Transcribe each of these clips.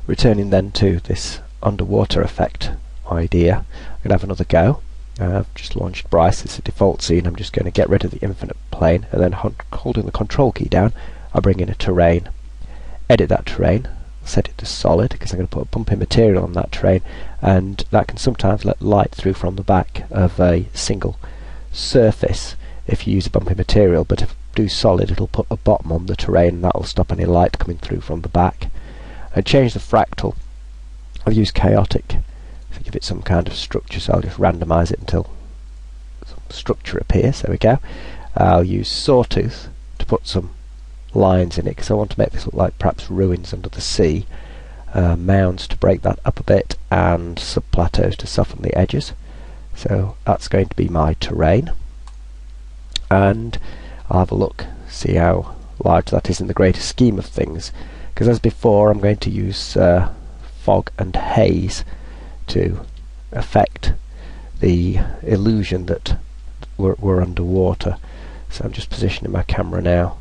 Returning then to this underwater effect idea, I'm going to have another go. I've just launched Bryce. It's a default scene. I'm just going to get rid of the infinite plane, and then holding the control key down, I'll bring in a terrain, edit that terrain, set it to solid because I'm going to put a bumping material on that terrain, and that can sometimes let light through from the back of a single surface if you use a bumping material, but if you do solid, it'll put a bottom on the terrain and that will stop any light coming through from the back. And change the fractal. I'll use chaotic to give it some kind of structure, so I'll just randomize it until some structure appears. There we go. I'll use sawtooth to put some lines in it because I want to make this look like perhaps ruins under the sea, mounds to break that up a bit, and subplateaus to soften the edges. So that's going to be my terrain, and I'll have a look, see how large that is in the greater scheme of things, because as before I'm going to use fog and haze to affect the illusion that we're underwater. So I'm just positioning my camera now.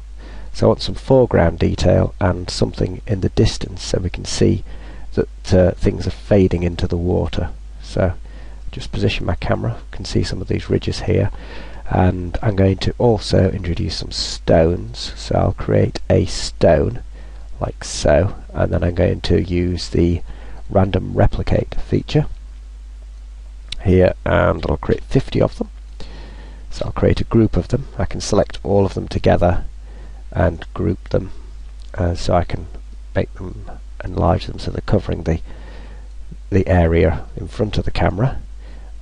So I want some foreground detail and something in the distance so we can see that things are fading into the water. So just position my camera, you can see some of these ridges here, and I'm going to also introduce some stones. So I'll create a stone like so, and then I'm going to use the random replicate feature here, and I'll create 50 of them. So I'll create a group of them. I can select all of them together and group them, so I can make them, enlarge them so they're covering the area in front of the camera,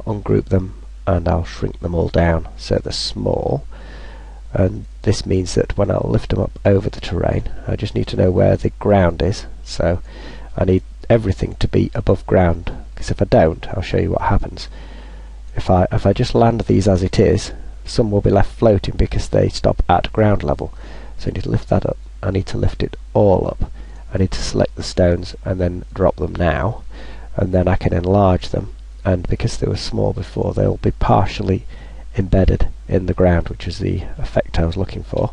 ungroup them, and I'll shrink them all down so they're small. And this means that when I'll lift them up over the terrain, I just need to know where the ground is. So I need everything to be above ground, because if I don't, I'll show you what happens. If I just land these as it is, some will be left floating because they stop at ground level. So I need to lift that up. I need to lift it all up. I need to select the stones and then drop them now, and then I can enlarge them, and because they were small before, they'll be partially embedded in the ground, which is the effect I was looking for.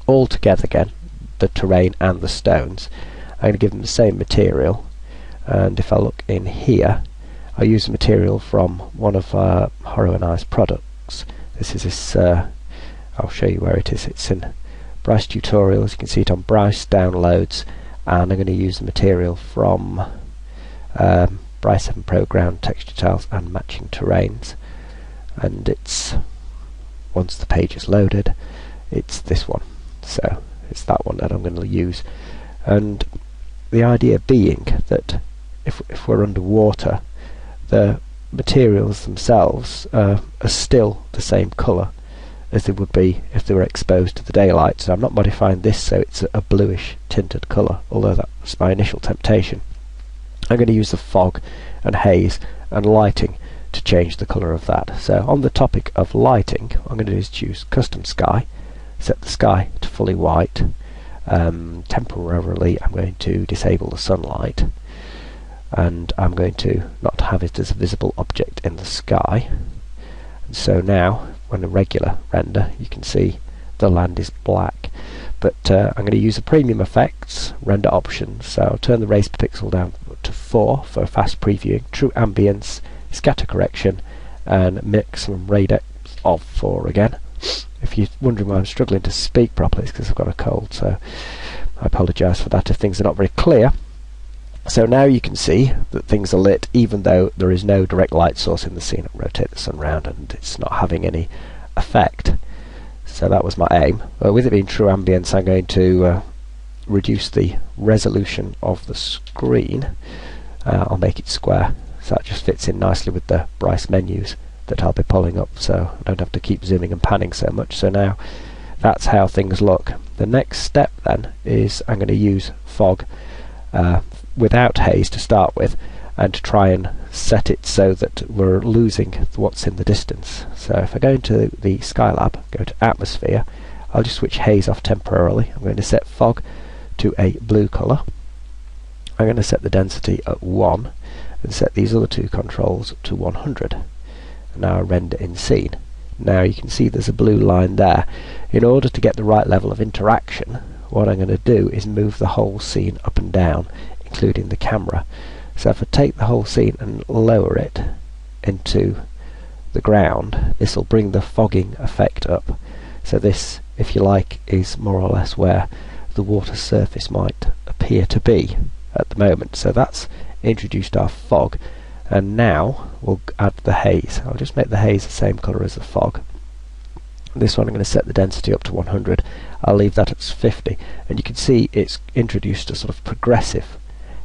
All together again, the terrain and the stones, I'm going to give them the same material, and if I look in here, I use material from one of Horror and I's products. This is this, I'll show you where it is. It's in Bryce tutorials. You can see it on Bryce downloads, and I'm going to use the material from Bryce 7 Pro ground texture tiles and matching terrains. And it's, once the page is loaded, it's this one. So it's that one that I'm going to use. And the idea being that if we're underwater, the materials themselves are still the same colour as they would be if they were exposed to the daylight. So I'm not modifying this so it's a bluish tinted colour, although that was my initial temptation. I'm going to use the fog and haze and lighting to change the colour of that. So on the topic of lighting, what I'm going to do is choose custom sky, set the sky to fully white. Temporarily I'm going to disable the sunlight, and I'm going to not have it as a visible object in the sky. And so now when a regular render, you can see the land is black, but I'm going to use the premium effects render options. So I'll turn the raise per pixel down to 4 for fast previewing, true ambience, scatter correction, and maximum ray depth of 4 again. If you're wondering why I'm struggling to speak properly, it's because I've got a cold, so I apologise for that if things are not very clear. So now you can see that things are lit even though there is no direct light source in the scene. I'll rotate the sun round and it's not having any effect. So that was my aim. With it being true ambience, I'm going to reduce the resolution of the screen. I'll make it square, so that just fits in nicely with the Bryce menus that I'll be pulling up, so I don't have to keep zooming and panning so much. So now that's how things look. The next step then is I'm going to use fog without haze to start with, and to try and set it so that we're losing what's in the distance. So if I go into the Skylab, go to atmosphere, I'll just switch haze off temporarily. I'm going to set fog to a blue colour. I'm going to set the density at 1 and set these other two controls to 100. And now I render in scene. Now you can see there's a blue line there. In order to get the right level of interaction, what I'm going to do is move the whole scene up and down including the camera. So if I take the whole scene and lower it into the ground, this will bring the fogging effect up. So this, if you like, is more or less where the water surface might appear to be at the moment. So that's introduced our fog, and now we'll add the haze. I'll just make the haze the same colour as the fog. This one I'm going to set the density up to 100. I'll leave that at 50, and you can see it's introduced a sort of progressive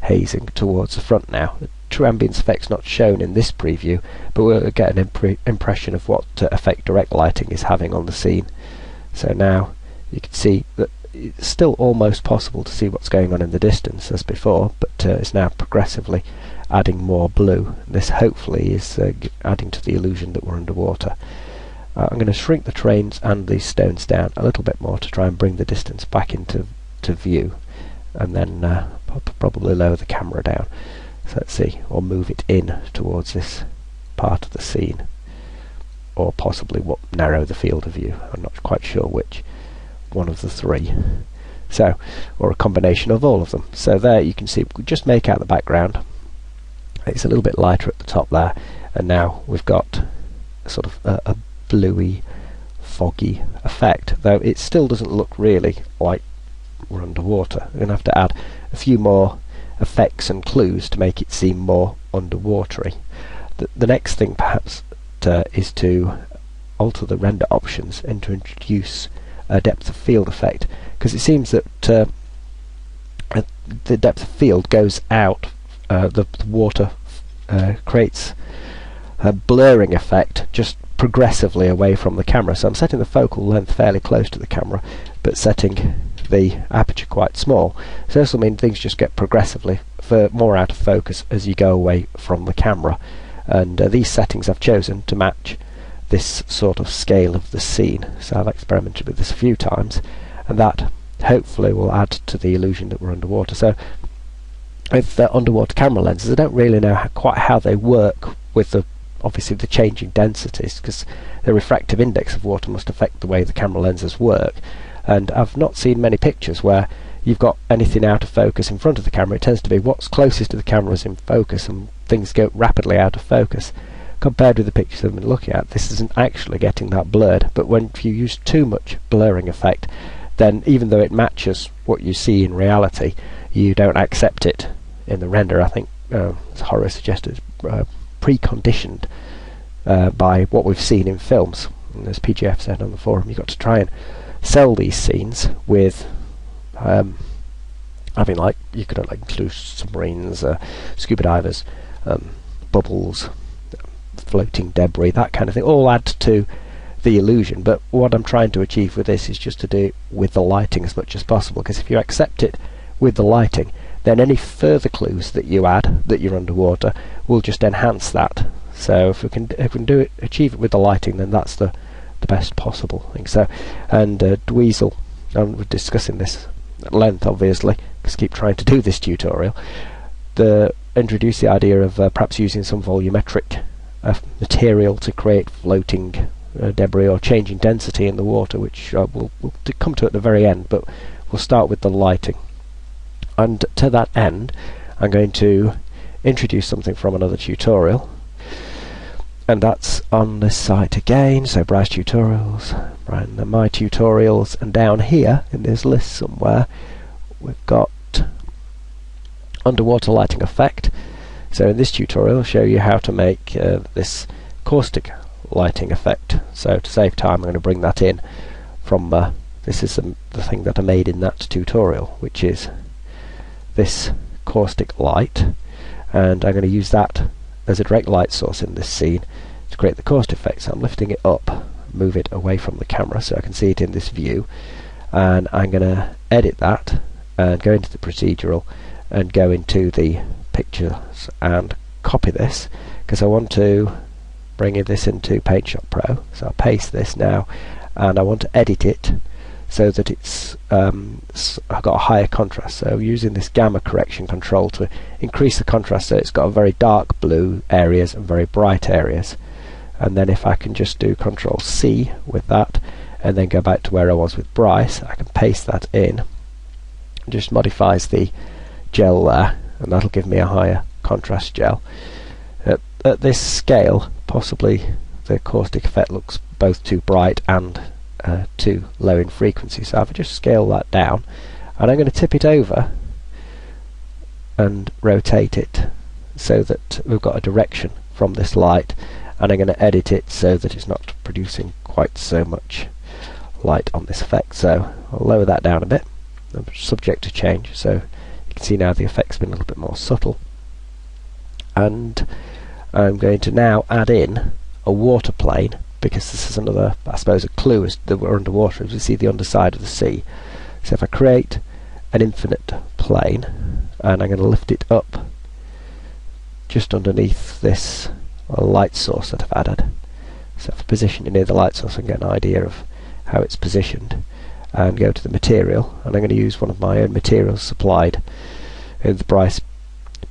hazing towards the front now. The true ambience effect's not shown in this preview, but we'll get an impression of what effect direct lighting is having on the scene. So now you can see that it's still almost possible to see what's going on in the distance as before, but it's now progressively adding more blue. This hopefully is adding to the illusion that we're underwater. I'm going to shrink the trains and these stones down a little bit more to try and bring the distance back into view, and then probably lower the camera down. So let's see, or move it in towards this part of the scene, or possibly narrow the field of view. I'm not quite sure which one of the three. So, or a combination of all of them. So there you can see we just make out the background. It's a little bit lighter at the top there, and now we've got sort of a bluey, foggy effect, though it still doesn't look really like we're underwater. We're going to have to add a few more effects and clues to make it seem more underwatery. The next thing perhaps is to alter the render options and to introduce a depth of field effect, because it seems that the depth of field goes out, the water creates a blurring effect just progressively away from the camera. So I'm setting the focal length fairly close to the camera, but setting the aperture quite small. So this will mean things just get progressively more out of focus as you go away from the camera. And these settings I've chosen to match this sort of scale of the scene. So I've experimented with this a few times, and that hopefully will add to the illusion that we're underwater. So with underwater camera lenses, I don't really know quite how they work with obviously the changing densities, because the refractive index of water must affect the way the camera lenses work, and I've not seen many pictures where you've got anything out of focus in front of the camera. It tends to be what's closest to the camera is in focus, and things go rapidly out of focus. Compared with the pictures I've been looking at, this isn't actually getting that blurred, but when you use too much blurring effect, then even though it matches what you see in reality, you don't accept it in the render. I think, as Horace suggested, preconditioned by what we've seen in films. And as PGF said on the forum, you've got to try and sell these scenes with having, like, you could include submarines, scuba divers, bubbles, floating debris, that kind of thing, all add to the illusion. But what I'm trying to achieve with this is just to do it with the lighting as much as possible, because if you accept it with the lighting, then any further clues that you add that you're underwater will just enhance that. So if we can achieve it with the lighting, then that's the best possible thing. So, and Dweezil, and we're discussing this at length obviously, because I keep trying to do this tutorial, introduce the idea of perhaps using some volumetric material to create floating debris or changing density in the water, which we'll come to at the very end, but we'll start with the lighting. And to that end, I'm going to introduce something from another tutorial, and that's on this site again. So Bryce tutorials, my tutorials, and down here in this list somewhere we've got underwater lighting effect. So in this tutorial I'll show you how to make this caustic lighting effect. So to save time, I'm going to bring that in from this is the thing that I made in that tutorial, which is this caustic light, and I'm going to use that as a direct light source in this scene to create the caustic effect. So I'm lifting it up, move it away from the camera so I can see it in this view, and I'm going to edit that and go into the procedural and go into the pictures and copy this, because I want to bring this into PaintShop Pro. So I'll paste this now, and I want to edit it so that it's I've got a higher contrast. So using this gamma correction control to increase the contrast so it's got a very dark blue areas and very bright areas. And then if I can just do Control C with that and then go back to where I was with Bryce, I can paste that in. It just modifies the gel there, and that'll give me a higher contrast gel. At this scale, possibly the caustic effect looks both too bright and too low in frequency, so I've just scaled that down, and I'm going to tip it over and rotate it so that we've got a direction from this light, and I'm going to edit it so that it's not producing quite so much light on this effect. So I'll lower that down a bit, subject to change, so you can see now the effect's been a little bit more subtle. And I'm going to now add in a water plane, because this is another, I suppose, a clue as that we're underwater, as we see the underside of the sea. So if I create an infinite plane, and I'm going to lift it up just underneath this light source that I've added. So if I position it near the light source, I can get an idea of how it's positioned, and go to the material, and I'm going to use one of my own materials supplied in the Bryce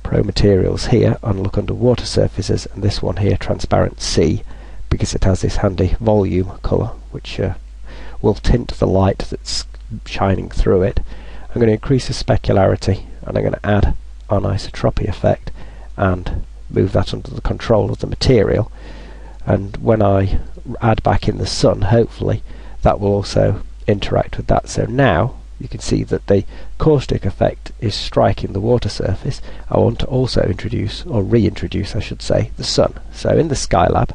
Pro materials here, and look under water surfaces, and this one here, transparent sea, because it has this handy volume colour which will tint the light that's shining through it. I'm going to increase the specularity, and I'm going to add anisotropy effect and move that under the control of the material, and when I add back in the sun, hopefully that will also interact with that. So now you can see that the caustic effect is striking the water surface. I want to also introduce, or reintroduce I should say, the sun. So in the Skylab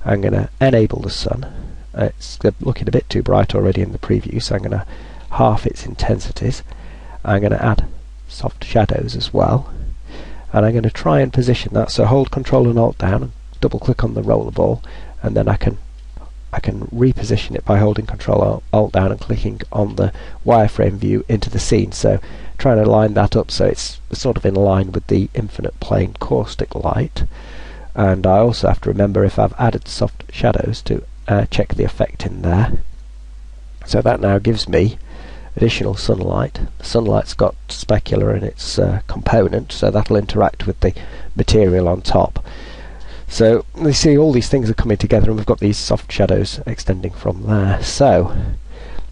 I'm going to enable the sun. It's looking a bit too bright already in the preview, so I'm going to half its intensities. I'm going to add soft shadows as well, and I'm going to try and position that. So hold Control and Alt down and double click on the rollerball, and then I can reposition it by holding Control Alt down and clicking on the wireframe view into the scene. So trying to line that up so it's sort of in line with the infinite plane caustic light. And I also have to remember, if I've added soft shadows, to check the effect in there. So that now gives me additional sunlight. The sunlight's got specular in its component, so that'll interact with the material on top. So you see all these things are coming together, and we've got these soft shadows extending from there. So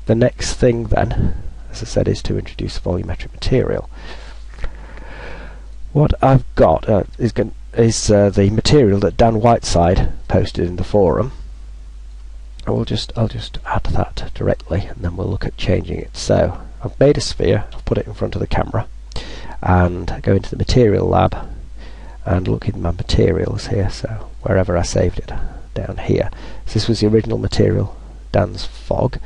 the next thing then, as I said, is to introduce volumetric material. What I've got is the material that Dan Whiteside posted in the forum. I'll just add that directly, and then we'll look at changing it. So I've made a sphere, I've put it in front of the camera, and go into the material lab and look in my materials here, so wherever I saved it, down here. So this was the original material, Dan's fog,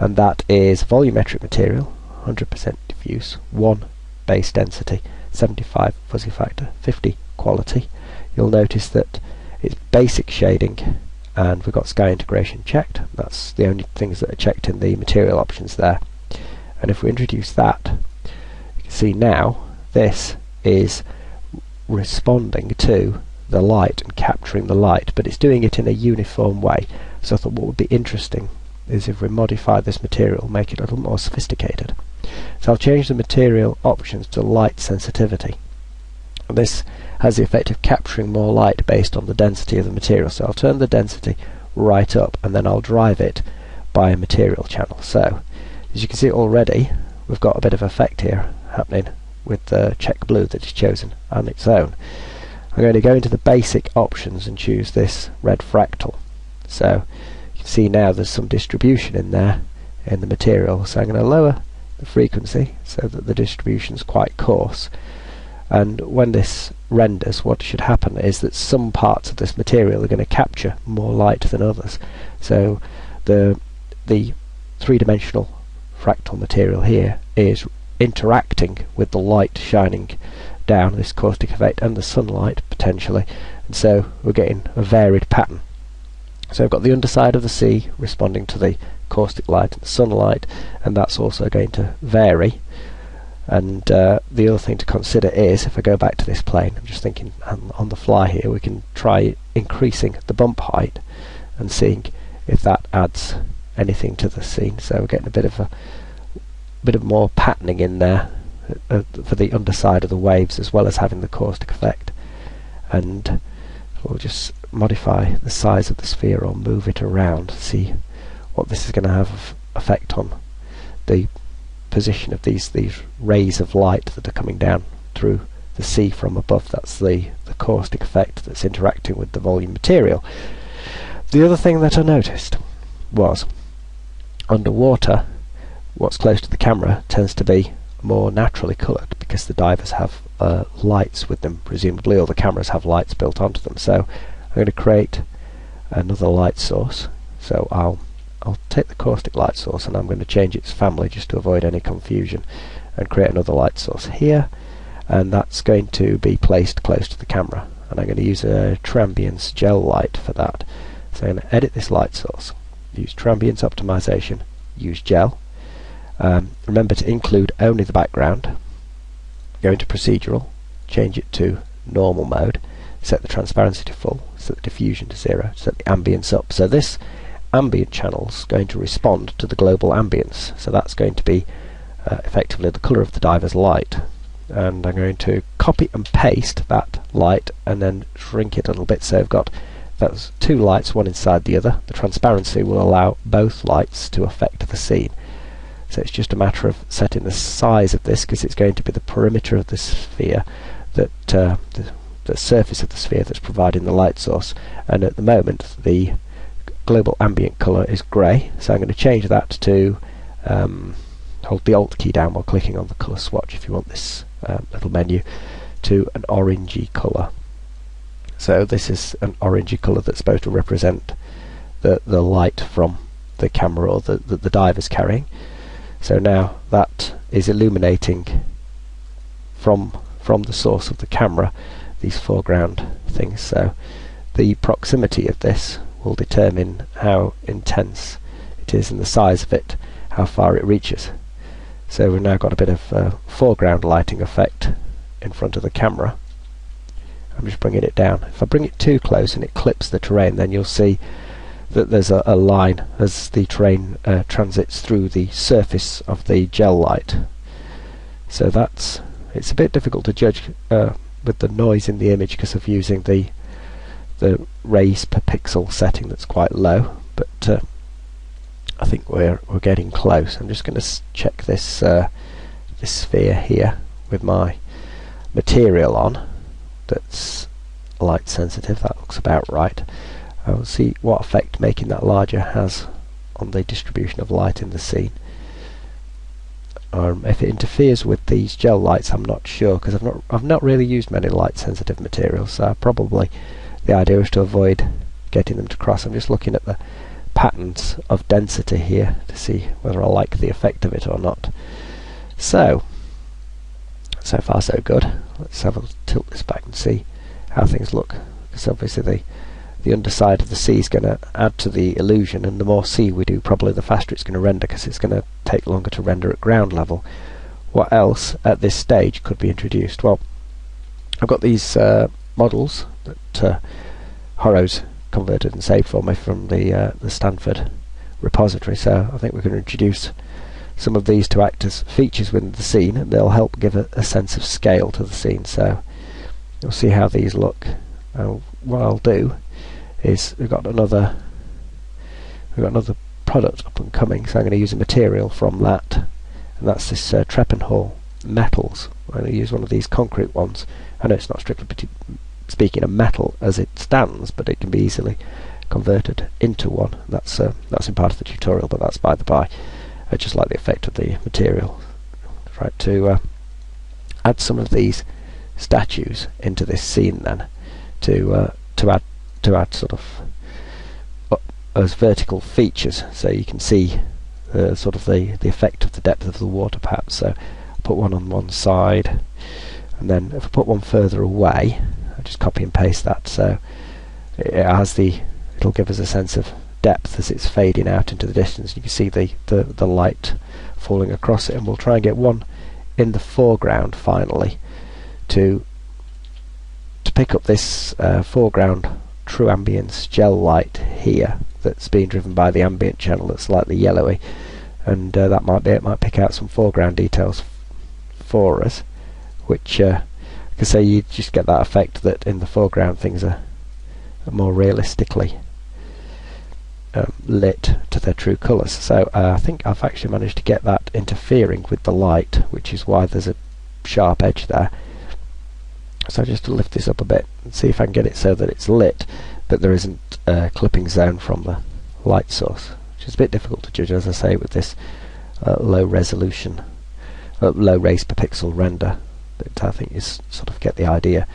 and that is volumetric material, 100% diffuse, 1 base density, 75 fuzzy factor, 50 quality. You'll notice that it's basic shading, and we've got sky integration checked. That's the only things that are checked in the material options there. And if we introduce that, you can see now this is responding to the light and capturing the light, but it's doing it in a uniform way. So I thought what would be interesting is if we modify this material, make it a little more sophisticated. So I'll change the material options to light sensitivity, and this has the effect of capturing more light based on the density of the material. So I'll turn the density right up, and then I'll drive it by a material channel. So as you can see already, we've got a bit of effect here happening with the check blue that is chosen on its own. I'm going to go into the basic options and choose this red fractal. So you can see now there's some distribution in there in the material, so I'm going to lower the frequency so that the distribution is quite coarse. And when this renders, what should happen is that some parts of this material are going to capture more light than others. So the three-dimensional fractal material here is interacting with the light shining down, this caustic effect, and the sunlight potentially, and so we're getting a varied pattern. So I've got the underside of the sea responding to the caustic light and the sunlight, and that's also going to vary. And the other thing to consider is, if I go back to this plane, I'm just thinking on the fly here, we can try increasing the bump height and seeing if that adds anything to the scene. So we're getting a bit of more patterning in there for the underside of the waves, as well as having the caustic effect. And we'll just modify the size of the sphere or move it around to see what this is going to have effect on the position of these rays of light that are coming down through the the sea from above. That's the caustic effect that's interacting with the volume material. The other thing that I noticed was underwater, what's close to the camera tends to be more naturally coloured because the divers have lights with them, presumably, or the cameras have lights built onto them. So I'm going to create another light source. So I'll take the caustic light source and I'm going to change its family just to avoid any confusion, and create another light source here, and that's going to be placed close to the camera, and I'm going to use a transience gel light for that. So I'm going to edit this light source, use transience optimization, use gel. Remember to include only the background. Go into procedural, change it to normal mode, set the transparency to full, set the diffusion to 0, set the ambience up. So this ambient channel is going to respond to the global ambience, so that's going to be effectively the colour of the diver's light. And I'm going to copy and paste that light and then shrink it a little bit, so I've got those two lights, one inside the other. The transparency will allow both lights to affect the scene. So it's just a matter of setting the size of this, because it's going to be the perimeter of the sphere, that the surface of the sphere that's providing the light source. And at the moment the global ambient colour is grey, so I'm going to change that to hold the Alt key down while clicking on the colour swatch if you want this little menu, to an orangey colour. So this is an orangey colour that's supposed to represent the light from the camera, or the diver's carrying. So now that is illuminating from the source of the camera these foreground things. So the proximity of this will determine how intense it is, and the size of it, how far it reaches. So we've now got a bit of foreground lighting effect in front of the camera. I'm just bringing it down. If I bring it too close and it clips the terrain, then you'll see that there's a line as the terrain transits through the surface of the gel light. So it's a bit difficult to judge with the noise in the image because of using the rays per pixel setting that's quite low, but I think we're getting close. I'm just going to check this this sphere here with my material on that's light sensitive. That looks about right. I'll see what effect making that larger has on the distribution of light in the scene. If it interferes with these gel lights, I'm not sure, because I've not really used many light sensitive materials, so probably the idea is to avoid getting them to cross. I'm just looking at the patterns of density here to see whether I like the effect of it or not. So far so good. Let's have a tilt this back and see how things look, because obviously the underside of the sea is going to add to the illusion, and the more sea we do, probably the faster it's going to render, because it's going to take longer to render at ground level. What else at this stage could be introduced? Well, I've got these models that Horrow's converted and saved for me from the Stanford repository, so I think we're going to introduce some of these to act as features within the scene, and they'll help give a sense of scale to the scene. So you'll see how these look. What I'll do is we've got another product up and coming, so I'm going to use a material from that, and that's this Treppenhall metals. I'm going to use one of these concrete ones. I know it's not strictly speaking a metal as it stands, but it can be easily converted into one. That's in part of the tutorial, but that's by the by. I just like the effect of the material. Try to add some of these statues into this scene then, to add sort of as vertical features, so you can see sort of the effect of the depth of the water, perhaps. So I'll put one on one side, and then if I put one further away, I'll just copy and paste that, so it'll give us a sense of depth as it's fading out into the distance. You can see the light falling across it, and we'll try and get one in the foreground finally to pick up this foreground true ambience gel light here that's being driven by the ambient channel that's slightly yellowy, and that might be it. Might pick out some foreground details for us, which because say you just get that effect that in the foreground things are more realistically lit to their true colours. So I think I've actually managed to get that interfering with the light, which is why there's a sharp edge there. So just to lift this up a bit and see if I can get it so that it's lit, but there isn't a clipping zone from the light source, which is a bit difficult to judge, as I say, with this low resolution, low raise per pixel render. But I think you sort of get the idea.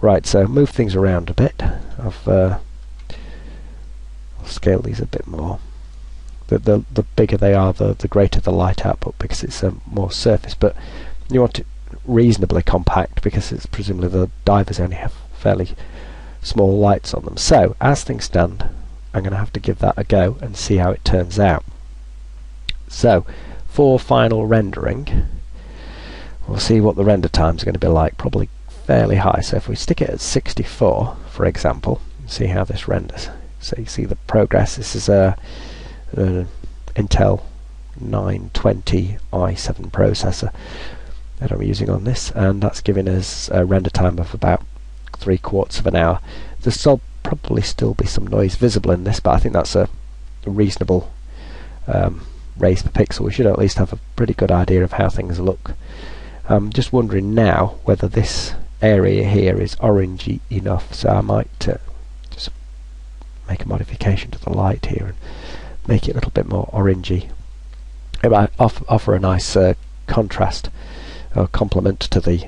Right, so move things around a bit. I'll scale these a bit more. The bigger they are, the greater the light output, because it's more surface. But you want it reasonably compact, because it's presumably the divers only have fairly small lights on them. So as things stand, I'm going to have to give that a go and see how it turns out. So for final rendering, we'll see what the render time is going to be like. Probably fairly high. So if we stick it at 64, for example, and see how this renders. So you see the progress. This is a Intel 920 i7 processor that I'm using on this, and that's giving us a render time of about 3/4 of an hour. There'll probably still be some noise visible in this, but I think that's a reasonable raise per pixel. We should at least have a pretty good idea of how things look. I'm just wondering now whether this area here is orangey enough, so I might just make a modification to the light here and make it a little bit more orangey. It might offer a nice contrast or complement to the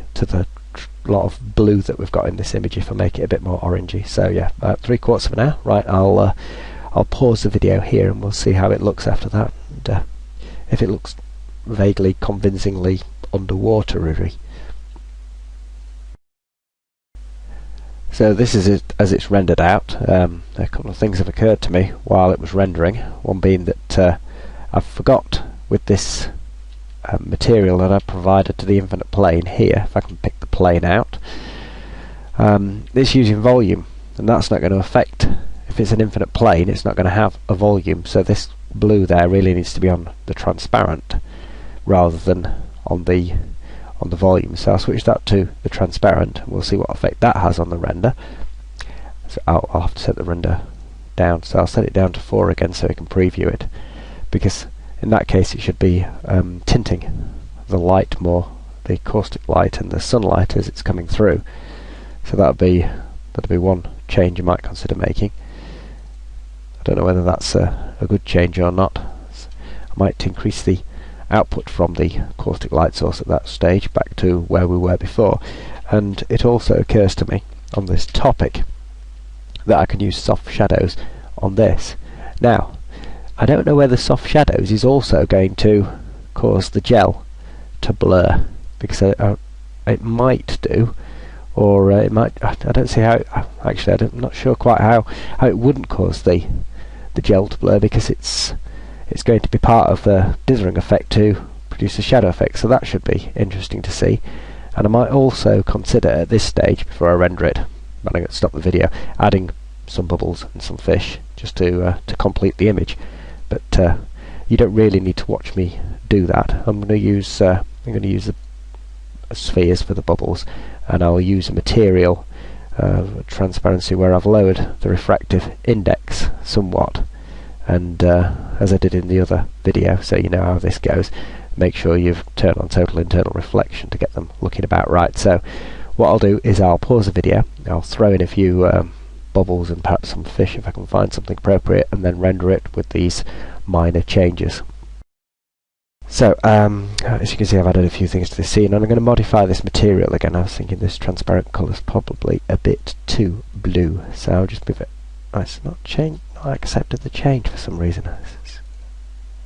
lot of blue that we've got in this image if I make it a bit more orangey. So yeah, 3/4 of an hour. Right, I'll pause the video here and we'll see how it looks after that. And if it looks vaguely convincingly underwatery. So this is it as it's rendered out. A couple of things have occurred to me while it was rendering. One being that I forgot with this material that I provided to the infinite plane here, if I can pick the plane out, it's using volume, and that's not going to affect, if it's an infinite plane, it's not going to have a volume. So this blue there really needs to be on the transparent rather than on the volume. So I'll switch that to the transparent and we'll see what effect that has on the render. So I'll have to set the render down, so I'll set it down to 4 again so we can preview it, because in that case it should be tinting the light more, the caustic light and the sunlight as it's coming through. So that'd be one change you might consider making. I don't know whether that's a good change or not. I might increase the output from the caustic light source at that stage back to where we were before. And it also occurs to me on this topic that I can use soft shadows on this. Now, I don't know whether soft shadows is also going to cause the gel to blur, because it might do, or it might. I don't see how. Actually, I'm not sure quite how it wouldn't cause the gel to blur, because it's going to be part of the dithering effect to produce a shadow effect. So that should be interesting to see. And I might also consider at this stage, before I render it, when I'm going to stop the video, adding some bubbles and some fish just to complete the image. But you don't really need to watch me do that. I'm going to use the spheres for the bubbles, and I'll use a material transparency where I've lowered the refractive index somewhat, and as I did in the other video, so you know how this goes, make sure you've turned on total internal reflection to get them looking about right. So what I'll do is I'll pause the video, I'll throw in a few bubbles and perhaps some fish if I can find something appropriate, and then render it with these minor changes. So as you can see, I've added a few things to this scene, and I'm going to modify this material again. I was thinking this transparent colour is probably a bit too blue, so I'll just move it. Oh, it's not changed. I accepted the change for some reason. Let's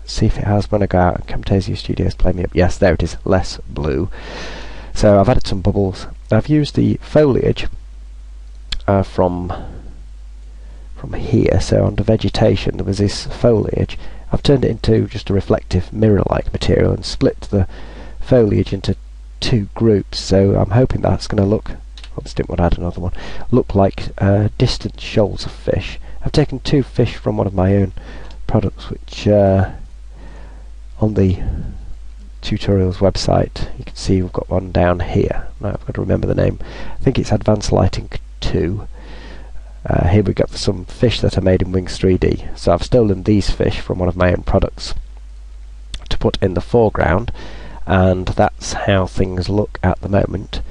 see if it has when I go out and Camtasia Studios play me up. Yes, there it is, less blue. So I've added some bubbles. I've used the foliage from here. So under vegetation there was this foliage. I've turned it into just a reflective mirror-like material and split the foliage into 2 groups. So I'm hoping that's going to look, oops, didn't want to add another one, look like distant shoals of fish. I've taken 2 fish from one of my own products, which on the tutorials website you can see we've got one down here. Now I've got to remember the name. I think it's Advanced Lighting 2. Here we've got some fish that are made in Wings 3D. So I've stolen these fish from one of my own products to put in the foreground, and that's how things look at the moment.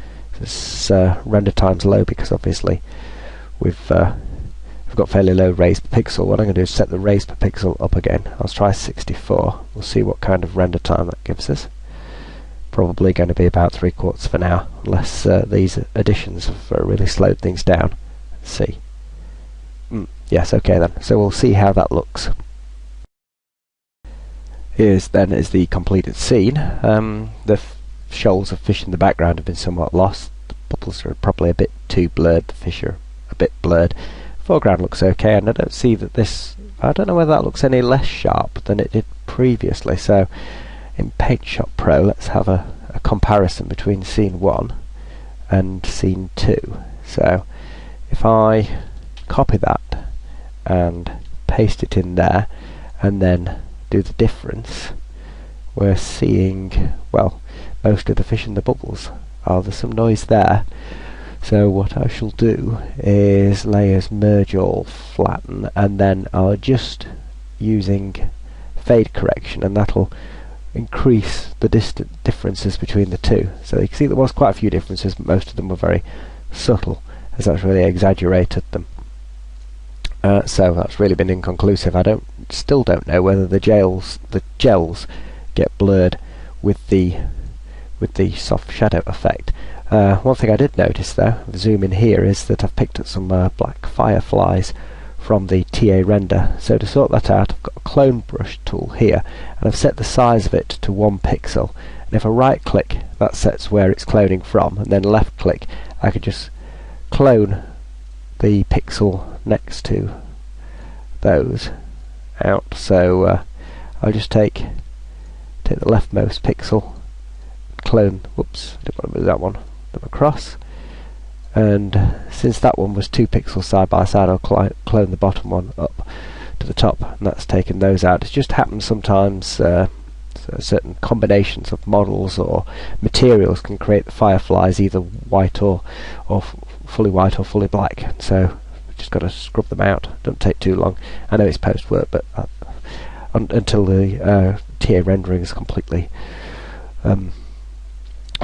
this render time's low because obviously we've got fairly low raise per pixel. What I'm going to do is set the raise per pixel up again. I'll try 64. We'll see what kind of render time that gives us. Probably going to be about 3/4 of an hour, unless these additions have really slowed things down. Let's see. Yes, okay then. So we'll see how that looks. Here's then is the completed scene. The shoals of fish in the background have been somewhat lost. The bubbles are probably a bit too blurred. The fish are a bit blurred. Foreground looks okay, and I don't see that this. I don't know whether that looks any less sharp than it did previously. So in Paint Shop Pro, let's have a comparison between scene 1 and scene 2. So if I copy that and paste it in there, and then do the difference, we're seeing, well, most of the fish in the bubbles. There's some noise there. So what I shall do is layers, merge all, flatten, and then I'll just using fade correction, and that'll increase the differences between the two. So you can see there was quite a few differences, but most of them were very subtle, as that's really exaggerated them. So that's really been inconclusive. Still don't know whether the gels get blurred with the soft shadow effect. One thing I did notice though, zoom in here, is that I've picked up some black fireflies from the TA render. So to sort that out, I've got a clone brush tool here, and I've set the size of it to 1 pixel. And if I right click, that sets where it's cloning from, and then left click, I could just clone the pixel next to those out. So I'll just take the leftmost pixel, clone, whoops, I didn't want to move that one, them across, and since that one was 2 pixels side by side, I'll clone the bottom one up to the top, and that's taken those out. It just happens sometimes certain combinations of models or materials can create the fireflies either white or fully white or fully black, so just got to scrub them out. Don't take too long. I know it's post work, but until the TA rendering is completely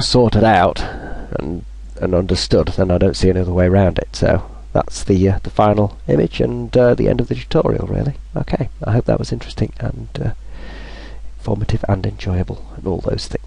sorted out and understood, then I don't see another way around it. So that's the final image and the end of the tutorial, really. Okay, I hope that was interesting and informative and enjoyable and all those things.